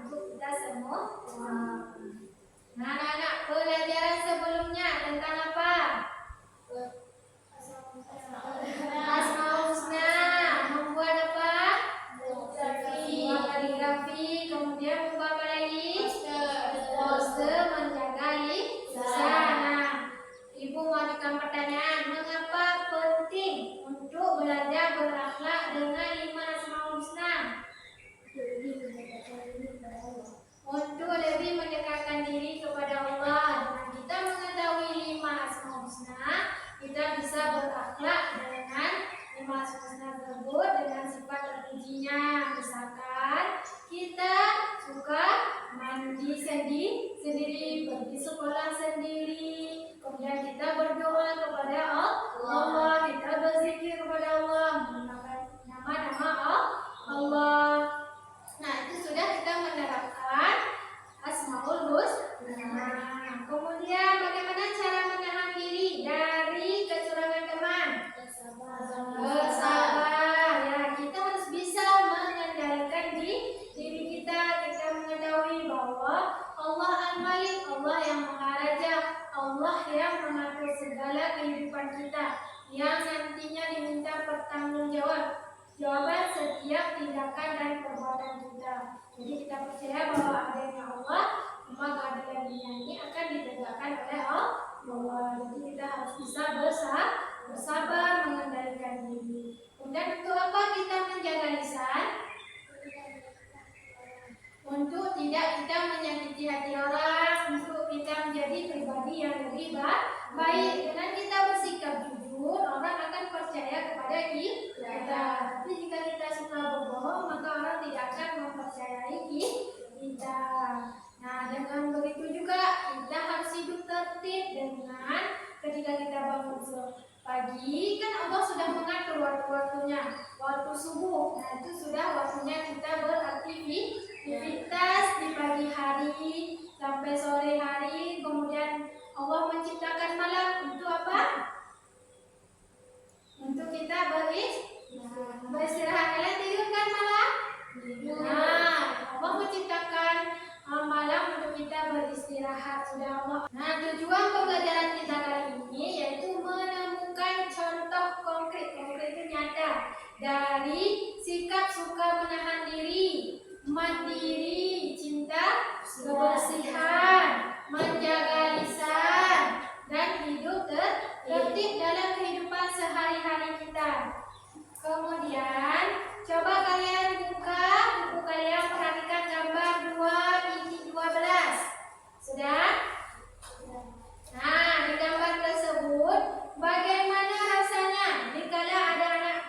untuk kita semua. Nah, anak-anak, pelajaran sebelumnya tentang apa? Asmaul Husna. Membuat apa? Membuat kaligrafi. Kemudian membuat apa lagi? Poster, menjaga lisan. Nah, Ibu mau ajukan pertanyaan. Mengapa penting untuk belajar berakhlak dengan 5 Asmaul Husna? Untuk lebih mendekatkan diri kepada Allah. Dengan kita mengetahui 5 Asmaul Husna, kita bisa berakhlak dengan 5 Asmaul Husna tersebut dengan sifat terpujinya. Misalkan kita suka mandi sendiri, pergi sekolah sendiri, kemudian kita berdoa kepada Allah, kita berzikir kepada Allah menggunakan nama-nama Allah. Nah, itu sudah kita menerapkan Asmaul Husna. Kemudian bagaimana cara menahan diri dari kecurangan teman? Bersabar. Ya, kita harus bisa mengendalikan diri kita. Kita mengetahui bahwa Allah Al-Malik, Allah yang Maharaja, Allah yang mengatur segala kehidupan kita, yang nantinya diminta pertanggungjawaban setiap tindakan dan perbuatan kita. Jadi kita percaya bahwa adanya Allah, maka keadilan dunia ini akan ditegakkan oleh Allah. Jadi kita harus bisa bersabar mengendalikan diri. Kemudian untuk apa kita menjaga lisan? Untuk tidak kita menyakiti hati orang, untuk kita menjadi pribadi yang lebih baik. Dengan kita bersikap jujur, orang akan percaya kepada kita. Tapi jika kita suka berbohong, maka orang tidak akan mempercayai kita. Nah, dengan begitu juga kita harus hidup tertib dengan ketika kita bangun pagi, kan Allah sudah mengatur waktu-waktunya. Waktu subuh, nah itu sudah waktunya kita beraktivitas di pagi hari sampai sore hari. Kemudian Allah menciptakan malam untuk apa? Untuk kita beristirahat. Kalian tidur kan malam? Nah, Allah menciptakan malam untuk kita beristirahat. Sudah Allah. Nah, tujuan pembelajaran kita kali ini yaitu menemukan contoh konkret itu nyata dari sikap suka menahan diri, mandiri, cinta kebersihan, menjaga lisan, dan hidup tertib dalam kehidupan sehari-hari kita. Kemudian coba kalian buka buku kalian, perhatikan gambar 2/12. Sudah? Nah, di gambar tersebut bagaimana rasanya dikala ada anak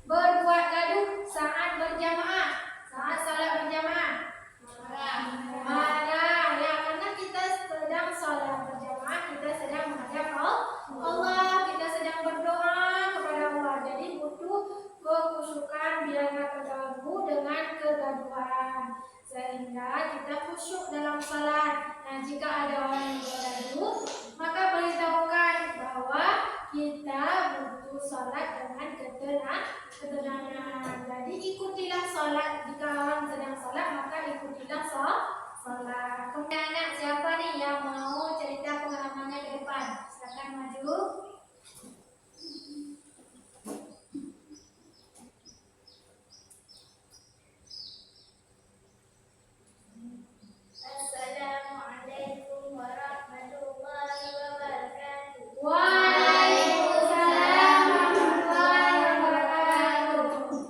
berbuat gaduh saat berjamaah, saat salat berjamaah? Marah. Ya, karena kita sedang salat berjamaah, kita sedang menghadap Allah, kita sedang berdoa kepada Allah. Jadi butuh kekhusyukan biar tidak terganggu dengan kegaduhan, sehingga kita khusyuk dalam salat. Nah, jika ada orang yang bergaduh, maka beritahukan bahwa kita butuh salat dengan ketenangan. Jadi ikutilah salat. Jika orang sedang salat, maka ikutilah salat. Kemudian anak siapa nih yang mau cerita pengalamannya ke depan? Silakan maju. Assalamualaikum warahmatullahi wabarakatuh. Waalaikumsalam warahmatullahi wabarakatuh.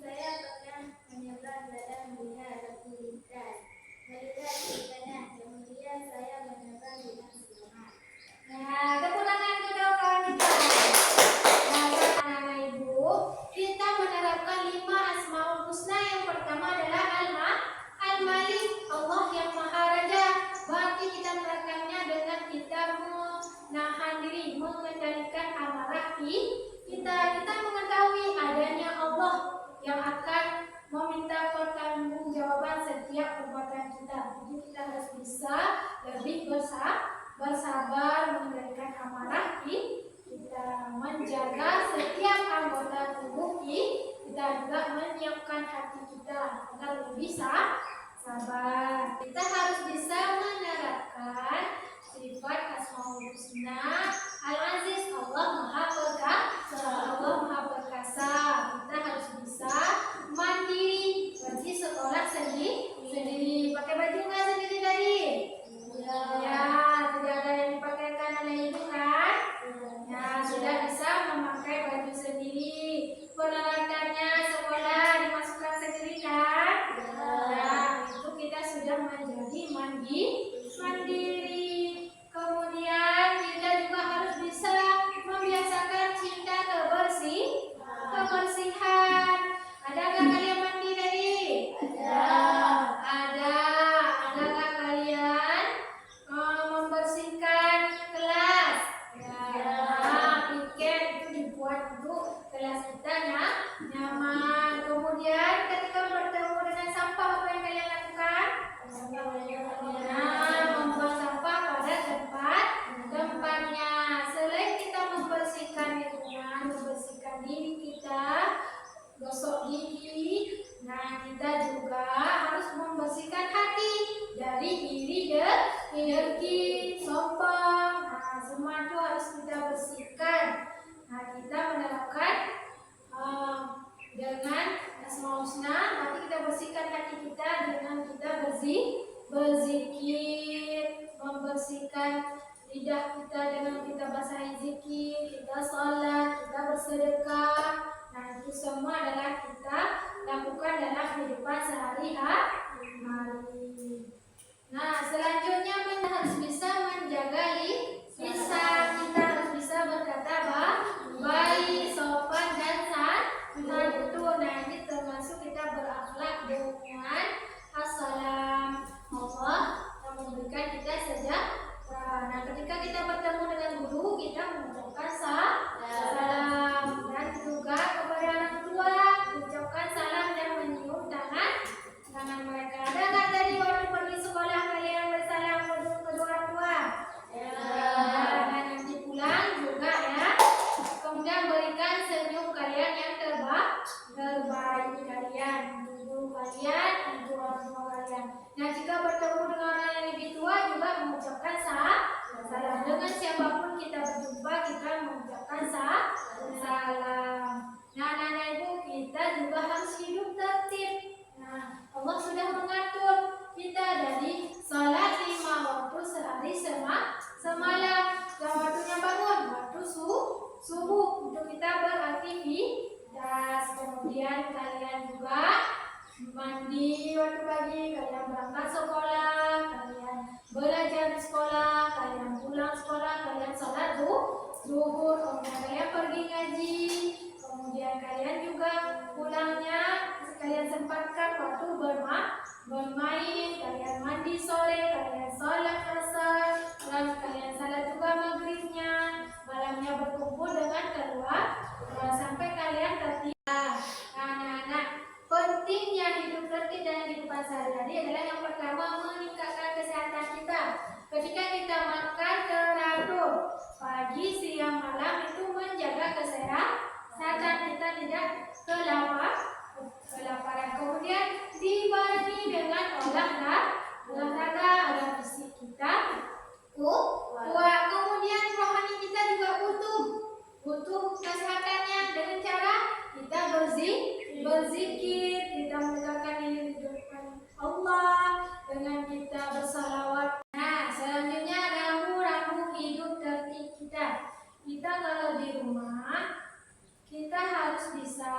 Saya pernah menyeberang dalam dunia lintas. Melihat di tanah, kemudian saya menyeberang dengan selamat. Nah, tepuk tangan untuk kawan kita. Nah, anak-anak ibu, kita menerapkan 5 Asmaul Husna. Yang pertama adalah Al-Malik, Allah yang Maharaja. Berarti kita menerapkannya dengan kita menahan diri, mengendalikan amarah kita. Kita mengetahui adanya Allah yang akan meminta pertanggungjawaban setiap perbuatan kita. Jadi kita harus bisa lebih bersabar mengendalikan amarah kita, menjaga setiap anggota tubuh kita, juga menyiapkan hati kita agar lebih sabar. Kita harus bisa menerapkan sifat Asmaul Husna. Al-Aziz, Allah Maha Perkasa. Allah Maha Perkasa. Kita harus bisa mandiri, pergi sekolah sendiri. Pakai baju nggak sendiri tadi? Ya, tidak ada yang dipakaikan oleh ibu kan? Ya, sudah bisa memakai baju sendiri. Peralatannya sekolah dimasukkan sendiri kan? Ya, itu kita sudah menjadi mandiri. Kemudian kita juga harus bisa membiasakan cinta kebersihan. Adakah kalian mandi tadi? Ada. Adakah kalian membersihkan kelas? Piket itu dibuat untuk kelas kita nyaman. Kemudian ketika bertemu dengan sampah, apa yang kalian lakukan? Membuang sampah pada tempatnya. Selain kita membersihkan lingkungan, membersihkan diri kita, gosok gigi, nah kita juga harus membersihkan hati dari iri dengki, sombong. Nah, semua itu harus kita bersihkan. Nah, kita menerapkan dengan Asmaul Husna, nanti kita bersihkan hati kita dengan kita berzikir, membersihkan lidah kita dengan kita basahi zikir, kita salat, kita bersedekah. Nah, itu semua adalah kita lakukan dalam kehidupan sehari-hari. Nah, selanjutnya kita harus bisa menjaga lisan. Kita harus bisa berkata baik, sopan dan santun. Nah, ini termasuk kita berakhlak dengan assalam. Allah yang memberikan kita sejahtera. Nah, ketika kita bertemu dengan guru, kita mengucapkan salam, dan juga kepada orang tua mengucapkan salam dan menyium tangan mereka. Ada nggak tadi waktu pergi sekolah kalian bersalam kedua orang tua? Dan nanti pulang juga ya. Kemudian berikan senyum kalian yang terbaik kalian, guru kalian, untuk orang tua kalian. Nah, jika bertemu dengan orang yang lebih tua juga mengucapkan salam. Dengan siapapun kita berjumpa, kita mengucapkan salam. Nah, anak-anak ibu, kita juga harus hidup tertib. Nah, Allah sudah mengatur kita dari salat 5 waktu sehari semalam. Dan waktunya bangun, waktu subuh untuk kita beraktivitas. Kemudian kalian juga mandi waktu pagi, kalian berangkat sekolah, kalian belajar di sekolah, kalian pulang sekolah, kalian sholat zuhur, kemudian kalian pergi ngaji, kemudian kalian juga pulangnya kalian sempatkan waktu bermain, kalian mandi sore, kalian sholat asar, lalu kalian salat juga maghribnya, malamnya berkumpul dengan keluarga sampai kalian tertidur. Anak-anak, pentingnya hidup tertib dalam kehidupan sehari-hari adalah yang pertama, meningkatkan kesehatan kita. Ketika kita makan teratur pagi, siang, malam, itu menjaga kesehatan kita, tidak kelaparan. Kemudian dibarengi dengan olahraga agar fisik kita kuat. Kemudian rohani kita juga butuh kesehatannya dengan cara kita berzikir, kita mendekatkan diri di depan Allah dengan kita bersalawat. Nah, selanjutnya rambu-rambu hidup tertib kita. Kita kalau di rumah, kita harus bisa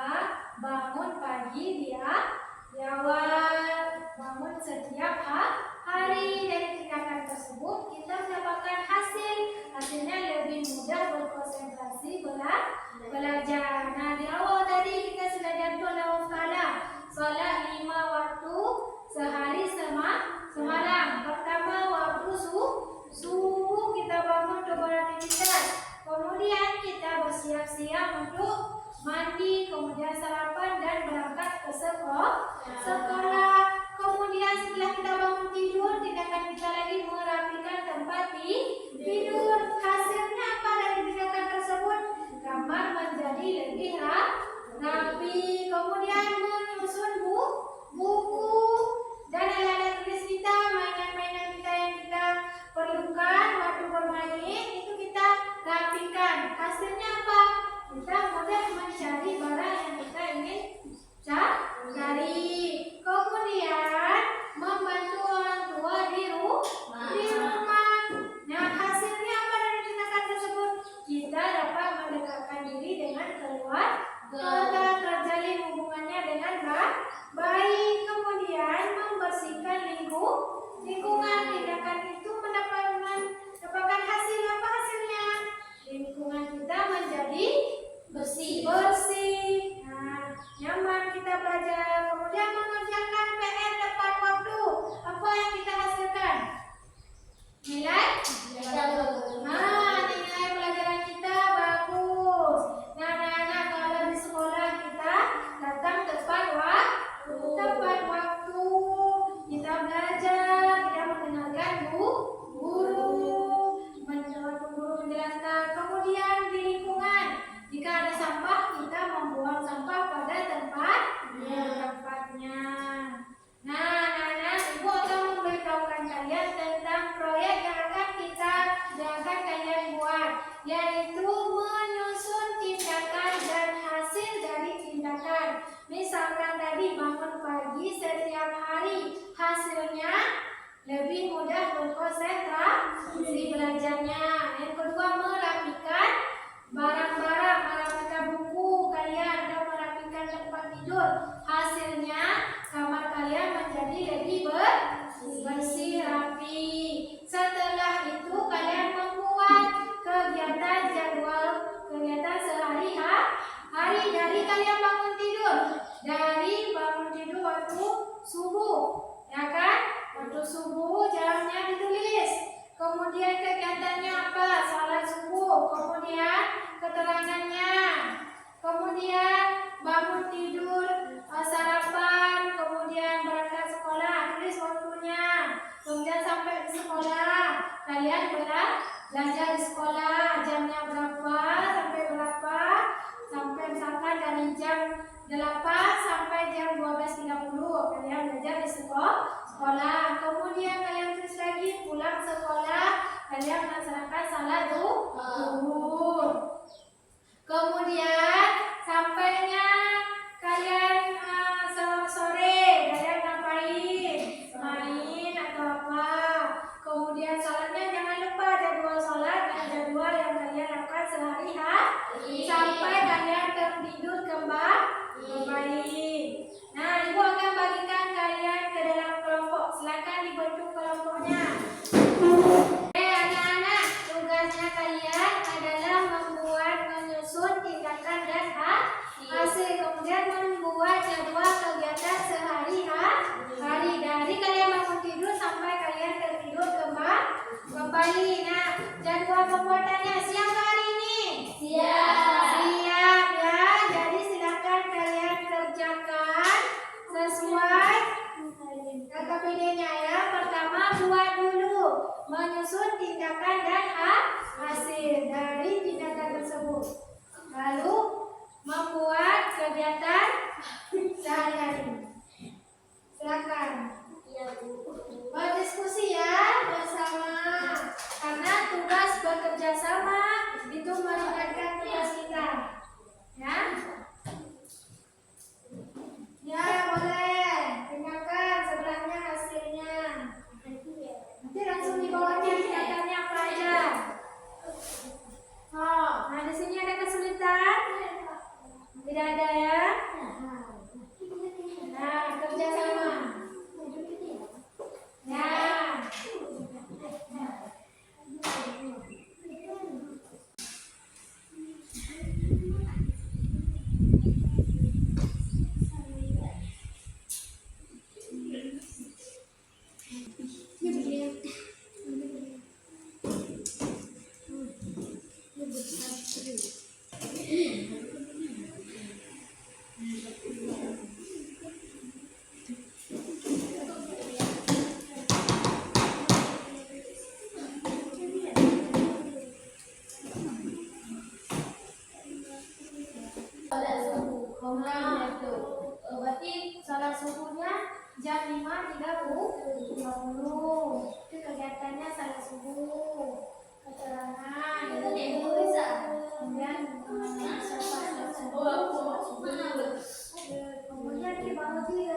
bangun pagi di awal, bangun setiap hari. Dari tindakan tersebut kita mendapatkan hasilnya lebih mudah berkonsentrasi belajar. Nah, di awal tadi kita sudah jadwal salat 5 waktu sehari semalam. Pertama waktu subuh kita bangun untuk beraktivitas, kemudian kita bersiap-siap untuk mandi, kemudian sarapan dan berangkat ke sekolah. Kemudian setelah kita bangun tidur, tindakan kita lagi merapikan tempat tidur. Hasilnya apa dari tindakan tersebut? Kamar menjadi lebih rapi. Kemudian menyusun buku dan lain-lain kalian melaksanakan salat zuhur. Kemudian sampainya kalian sore, kalian ngapain? Main atau apa? Kemudian salatnya jangan lupa jadwal salat dan jadwal yang kalian lakukan sehari-hari sampai kalian tertidur kembali. Nah, ibu akan bagikan kalian ke dalam kelompok. Silakan dibentuk kelompoknya. Anak-anak, tugasnya kalian adalah menyusun tindakan dan hasil, kemudian membuat jadwal kegiatan sehari-hari dari kalian bangun tidur sampai kalian tertidur kembali. Nah, jadwal pembuatannya siap hari ini? Siap ya. Jadi silakan kalian kerjakan sesuai KKPD-nya ya. Pertama, buat dulu menyusun tindakan dan hasil dari tindakan tersebut. Lalu membuat kegiatan sehari-hari. Silakan. Berdiskusi ya bersama, karena tugas bekerja sama itu meringankan tugas kita. Ya. Ya, boleh. Tinggalkan sebelahnya hasilnya. Nanti langsung di bawahnya tindakannya apa aja. Oh, nah di sini ada kesulitan? Tidak ada ya? Nah, kerja sama. Ya. Berarti salat subuhnya jam 5.30. Itu kegiatannya salat subuh, keterangan, kemudian salat subuh. Kemudian di bawahnya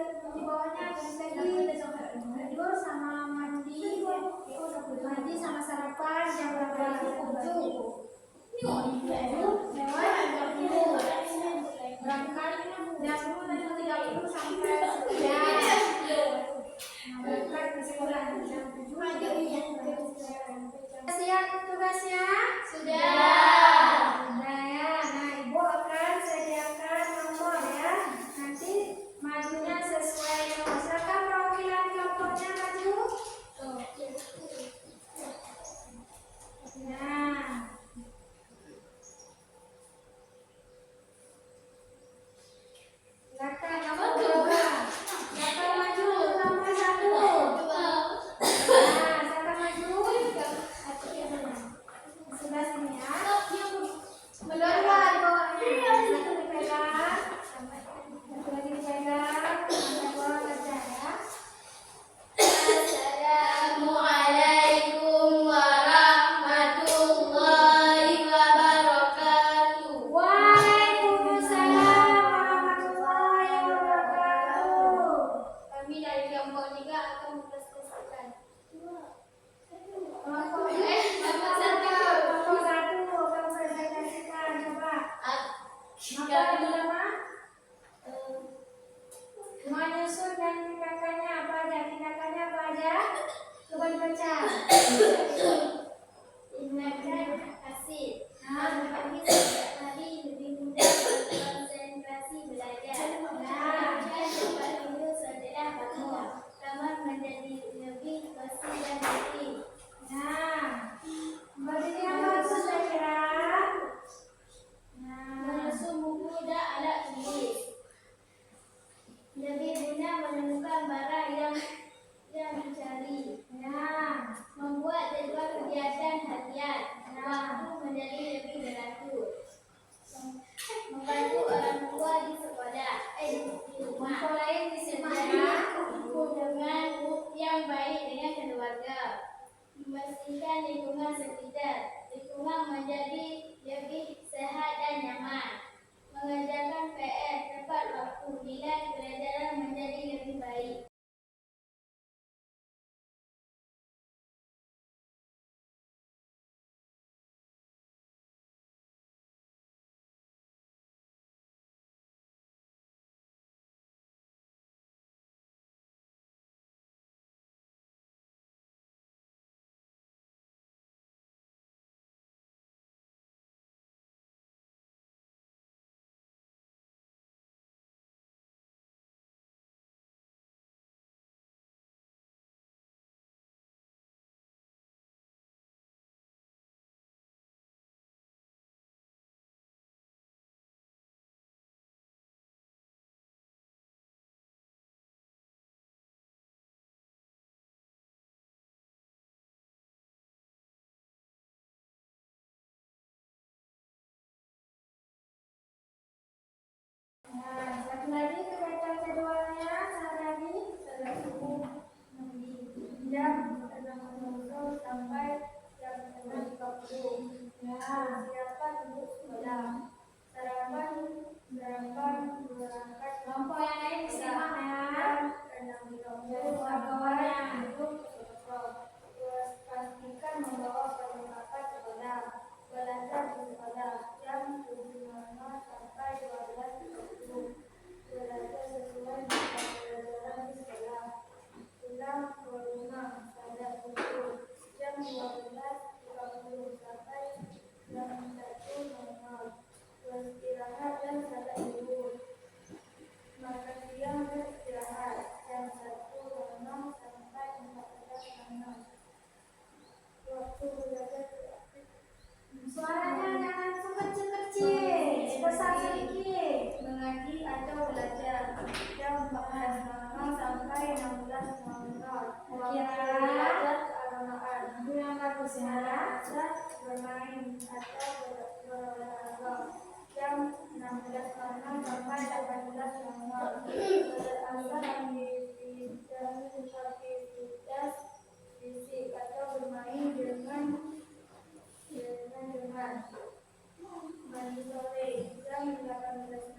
tidur sama mandi sama sarapan jam berapa? 7. Berangkat jam 10.30 sampai berangkat ke sekolah jam 7. Siap tugasnya? Sudah ya. Nah, ibu akan sediakan nomor ya. Nanti majunya sesuai nomor. Silakan perwakilan kelompoknya maju. Nah. Silakan nomor 2. Silakan maju nomor 1. Nah, silakan maju. Sebelah sini ya. lingkungan menjadi lebih sehat dan nyaman. Mengerjakan PR tepat waktu, nilai pelajaran menjadi lebih baik. Nah, satu lagi kegiatan jadwalnya sehari-hari. Salat subuh mandi jam 6.00 sampai jam 6.30. Ya. Persiapan untuk sekolah. Sarapan berangkat Kelompok yang lain disimak ya. jam 6.30 Kawan-kawannya. sampai duduk sekolah. Pastikan membawa perlengkapan sekolah. Belajar di sekolah jam 7.00 sampai 12.30. Belajar sesuai dengan pelajaran di sekolah. Pulang ke rumah pada pukul jam 12.30 sampai jam 1.00. Beristirahat dan salat zuhur. Makan siang dan istirahat jam 1.00 sampai 14.00. Waktu belajar Suaranya jangan sekecil-kecil, besar sedikit. mengaji atau belajar jam 14.00 sampai 16.00. Waktu belajar keagamaan Itu yang bagus ya. belajar bermain atau berolahraga jam 16.00 sampai 18.00. Berasal aktivitas fisik atau bermain dengan mandi sore jam 18.00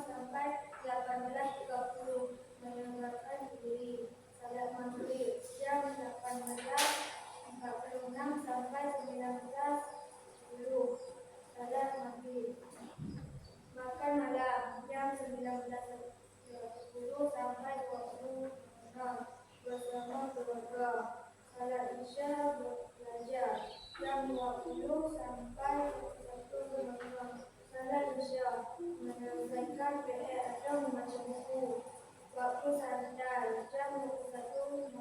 sampai 18.30. Menyegarkan diri. Salat maghrib jam 18.46 sampai 19.10. Salat maghrib. Makan malam jam 19.30 sampai 20.00 bersama keluarga. Salat isya belajar jam 20 sampai 1.00. Salat isya menyelesaikan PR atau membaca buku. Waktu santai jam 21.00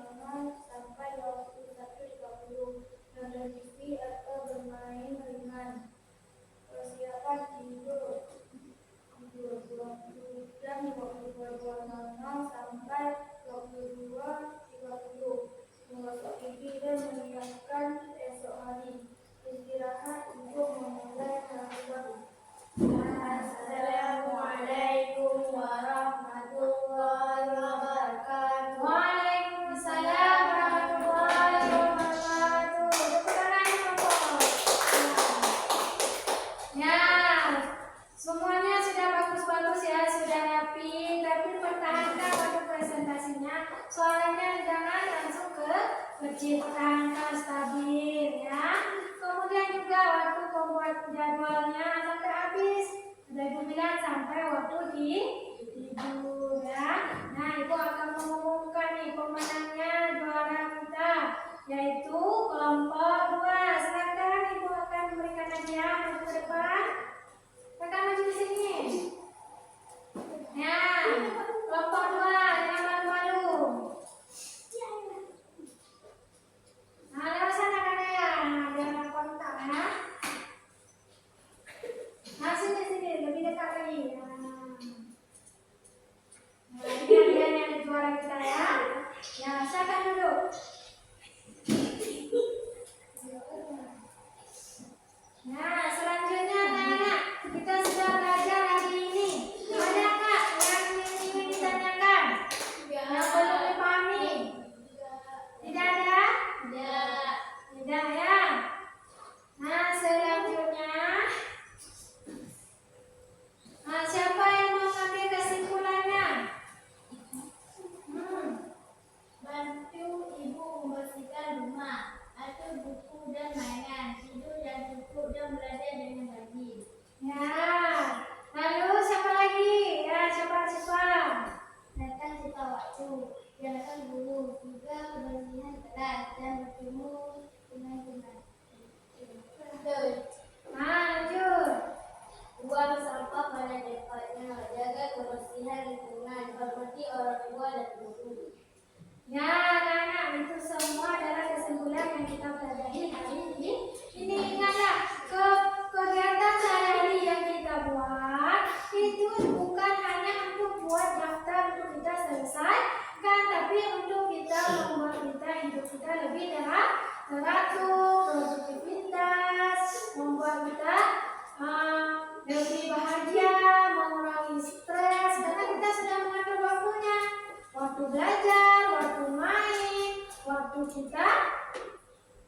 sampai 21.30. Meneliti atau bermain ringan. Persiapan tidur jam 22.00 sampai 22.30. Menggosok gigi dan menyiapkan esok hari. Istirahat untuk memulai hari baru. Assalamualaikum warahmatullahi wabarakatuh. Waalaikumsalam warahmatullahi wabarakatuh. Tepuk tangan kelompok. Ya, semuanya sudah bagus-bagus ya, sudah rapi. Tapi pertahankan waktu presentasinya. Soalnya jangan langsung kecil, pertahankan stabil ya. Kemudian juga waktu membuat jadwalnya sampai habis. Sudah Ibu bilang sampai waktu tidur ya. Nah, Ibu akan mengumumkan nih pemenangnya, juara kita, yaitu kelompok 2. Silakan Ibu akan memberikan hadiah ke depan. Kakak maju di sini. Ya, kelompok 2 jangan malu-malu. Nah, lewat sana kakak ya, jangan kontak ya. Nah, sini lebih dekat lagi. Nah, ini hadiahnya ada juara dan belajar dengan rajin. Ya. Lalu siapa lagi? Ya, siapa? Gunakan sisa waktu, gunakan guru, juga kebersihan kelas dan bertemu dengan teman. Lanjut. Buang sampah pada tempatnya, jaga kebersihan lingkungan, hormati orang tua dan guru. Ya, anak-anak, itu semua adalah kesimpulan yang kita pelajari hari ini. Ini ingatlah, kegiatan sehari-hari yang kita buat itu bukan hanya untuk buat daftar untuk kita selesaikan, tapi untuk kita membuat hidup kita lebih teratur, produktivitas, membuat kita lebih bahagia, mengurangi stres, karena kita sudah mengatur waktunya. Waktu belajar, waktu main, waktu kita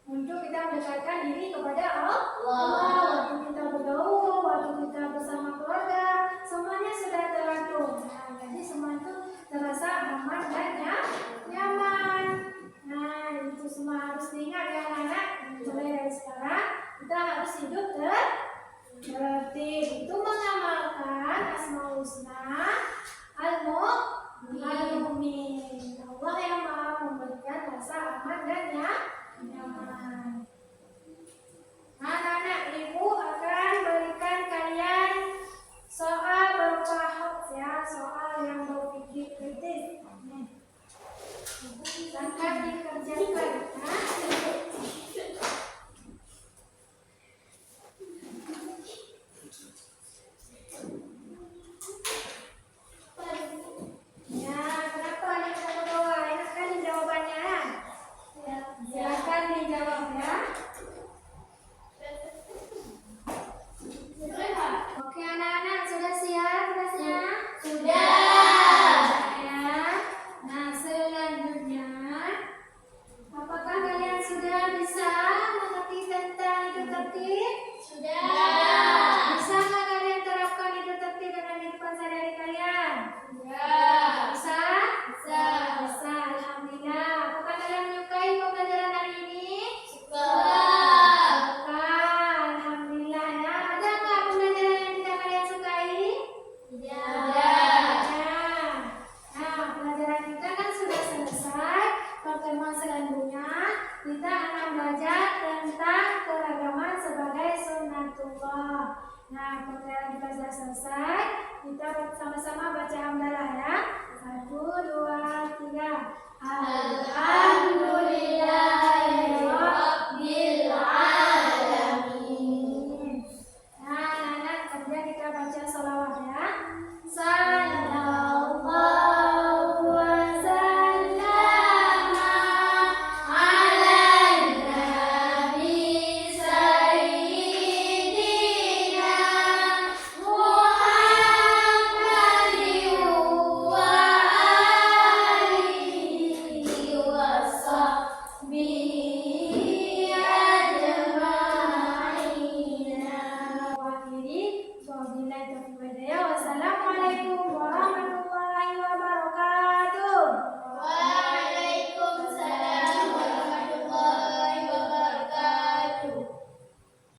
untuk kita mendekatkan diri kepada Allah, waktu kita bergaul, waktu kita bersama keluarga, semuanya sudah teratur. Nah, jadi semua itu terasa aman dan nyaman. Nah, itu semua harus diingat ya anak-anak. Mulai dari sekarang kita harus hidup tertib. Itu mengamalkan Asmaul Husna Al-Mu'min. Allah yang Maha memberikan rasa aman dan nyaman. Anak-anak, ibu akan berikan kalian soal berpahok ya, soal yang berpikir kritis. Akan dikerjakan. Ya, kenapa nih kamu bawa? Enak kan jawabannya? Ya, silakan dijawab ya. Oke anak-anak, sudah siap kelasnya? Sudah. Ya. Nah, selanjutnya, apakah kalian sudah bisa mengerti tentang hidup tertib? Sudah. Bisa nggak kalian terapkan hidup tertib dalam kehidupan sehari-hari kalian? Sudah. Bisa? Bisa. Bisa, alhamdulillah. Apakah kalian menyukai pembelajaran hari ini? Suka. Suka, alhamdulillah ya. Ada nggak pembelajaran yang tidak kalian sukai? Tidak. Nah, pelajaran kita kan sudah selesai. Pertemuan selanjutnya kita akan belajar tentang keragaman sebagai sunnatullah. Nah, pelajaran kita sudah selesai. Kita sama-sama baca hamdalah ya. 1, 2, 3. Alhamdulillahirabbil alamin. Nah, anak-anak, kemudian kita baca sholawat ya. Sallallahu wasallama Ala nabi sayyidina Muhammadin wa alihi wa sahbihi ajma'in. Wassalamualaikum warahmatullahi wabarakatuh.